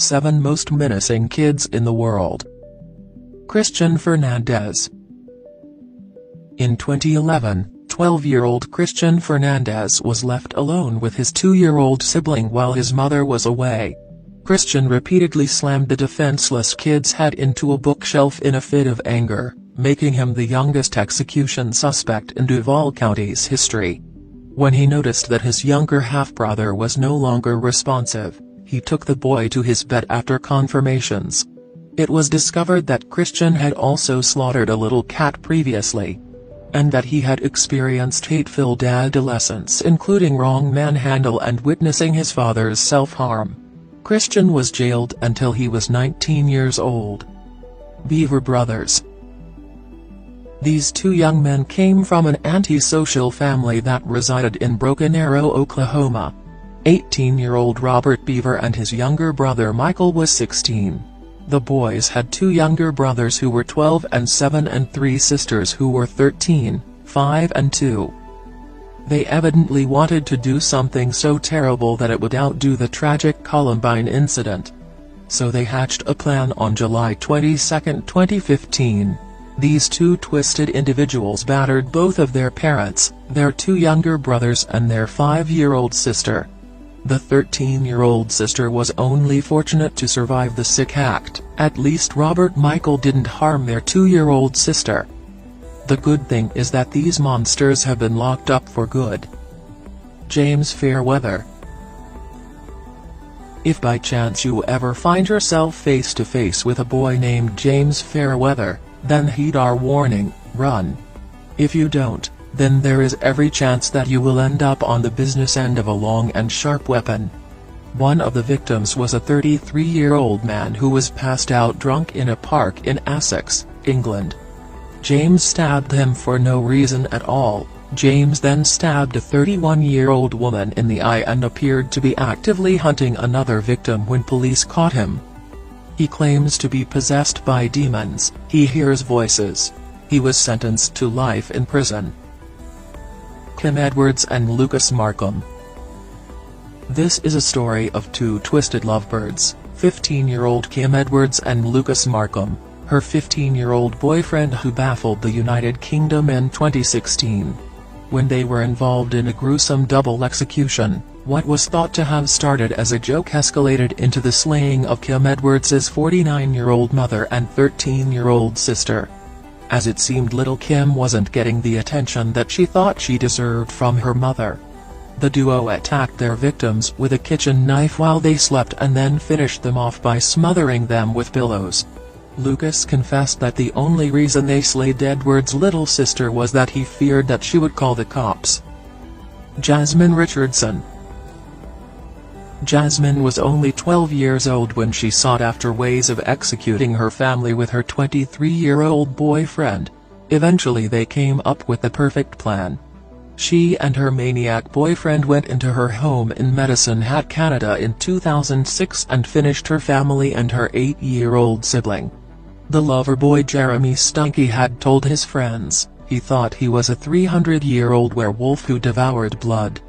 7 Most Menacing Kids in the World. Christian Fernandez. In 2011, 12-year-old Christian Fernandez was left alone with his 2-year-old sibling while his mother was away. Christian repeatedly slammed the defenseless kid's head into a bookshelf in a fit of anger, making him the youngest execution suspect in Duval County's history. When he noticed that his younger half-brother was no longer responsive, he took the boy to his bed after confirmations. It was discovered that Christian had also slaughtered a little cat previously, and that he had experienced hate-filled adolescence, including wrong manhandle and witnessing his father's self-harm. Christian was jailed until he was 19 years old. Beaver brothers. These 2 young men came from an antisocial family that resided in Broken Arrow, Oklahoma. 18-year-old Robert Beaver and his younger brother Michael was 16. The boys had 2 younger brothers who were 12 and 7 and 3 sisters who were 13, 5 and 2. They evidently wanted to do something so terrible that it would outdo the tragic Columbine incident. So they hatched a plan on July 22, 2015. These 2 twisted individuals battered both of their parents, their 2 younger brothers and their 5-year-old sister. The 13-year-old sister was only fortunate to survive the sick act. At least Robert Michael didn't harm their 2-year-old sister. The good thing is that these monsters have been locked up for good. James Fairweather. If by chance you ever find yourself face to face with a boy named James Fairweather, then heed our warning: run. If you don't, then there is every chance that you will end up on the business end of a long and sharp weapon. One of the victims was a 33-year-old man who was passed out drunk in a park in Essex, England. James stabbed him for no reason at all. James then stabbed a 31-year-old woman in the eye and appeared to be actively hunting another victim when police caught him. He claims to be possessed by demons. He hears voices. He was sentenced to life in prison. Kim Edwards and Lucas Markham. This is a story of 2 twisted lovebirds, 15-year-old Kim Edwards and Lucas Markham, her 15-year-old boyfriend who baffled the United Kingdom in 2016. When they were involved in a gruesome double execution, what was thought to have started as a joke escalated into the slaying of Kim Edwards's 49-year-old mother and 13-year-old sister. As it seemed, little Kim wasn't getting the attention that she thought she deserved from her mother. The duo attacked their victims with a kitchen knife while they slept and then finished them off by smothering them with pillows. Lucas confessed that the only reason they slayed Edwards' little sister was that he feared that she would call the cops. Jasmine Richardson. Jasmine was only 12 years old when she sought after ways of executing her family with her 23-year-old boyfriend. Eventually they came up with the perfect plan. She and her maniac boyfriend went into her home in Medicine Hat, Canada in 2006 and finished her family and her 8-year-old sibling. The lover boy Jeremy Stunky had told his friends he thought he was a 300-year-old werewolf who devoured blood.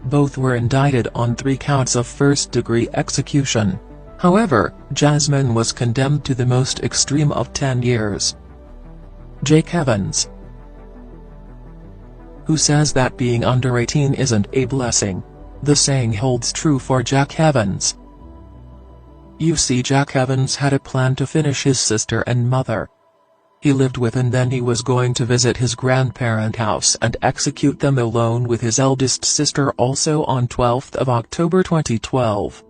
Both were indicted on 3 counts of first-degree execution. However, Jasmine was condemned to the most extreme of 10 years. Jake Evans. Who says that being under 18 isn't a blessing? The saying holds true for Jack Evans. You see, Jack Evans had a plan to finish his sister and mother. He lived with and then he was going to visit his grandparent house and execute them alone with his eldest sister also on 12th of October 2012.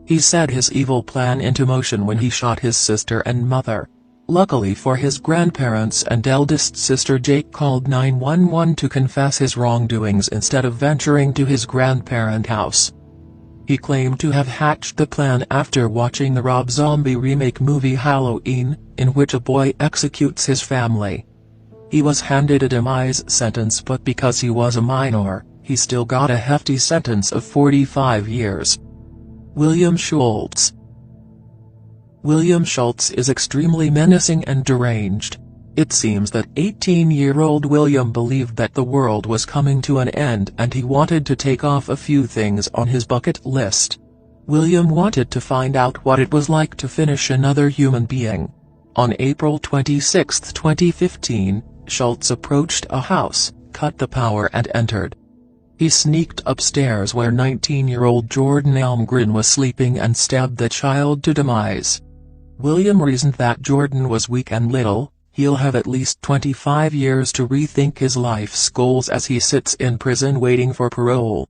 He set his evil plan into motion when he shot his sister and mother. Luckily for his grandparents and eldest sister, Jake called 911 to confess his wrongdoings instead of venturing to his grandparent house. He claimed to have hatched the plan after watching the Rob Zombie remake movie Halloween, in which a boy executes his family. He was handed a demise sentence, but because he was a minor, he still got a hefty sentence of 45 years. William Schultz. William Schultz is extremely menacing and deranged. It seems that 18-year-old William believed that the world was coming to an end and he wanted to take off a few things on his bucket list. William wanted to find out what it was like to finish another human being. On April 26, 2015, Schultz approached a house, cut the power and entered. He sneaked upstairs where 19-year-old Jordan Almgren was sleeping and stabbed the child to demise. William reasoned that Jordan was weak and little. He'll have at least 25 years to rethink his life's goals as he sits in prison waiting for parole.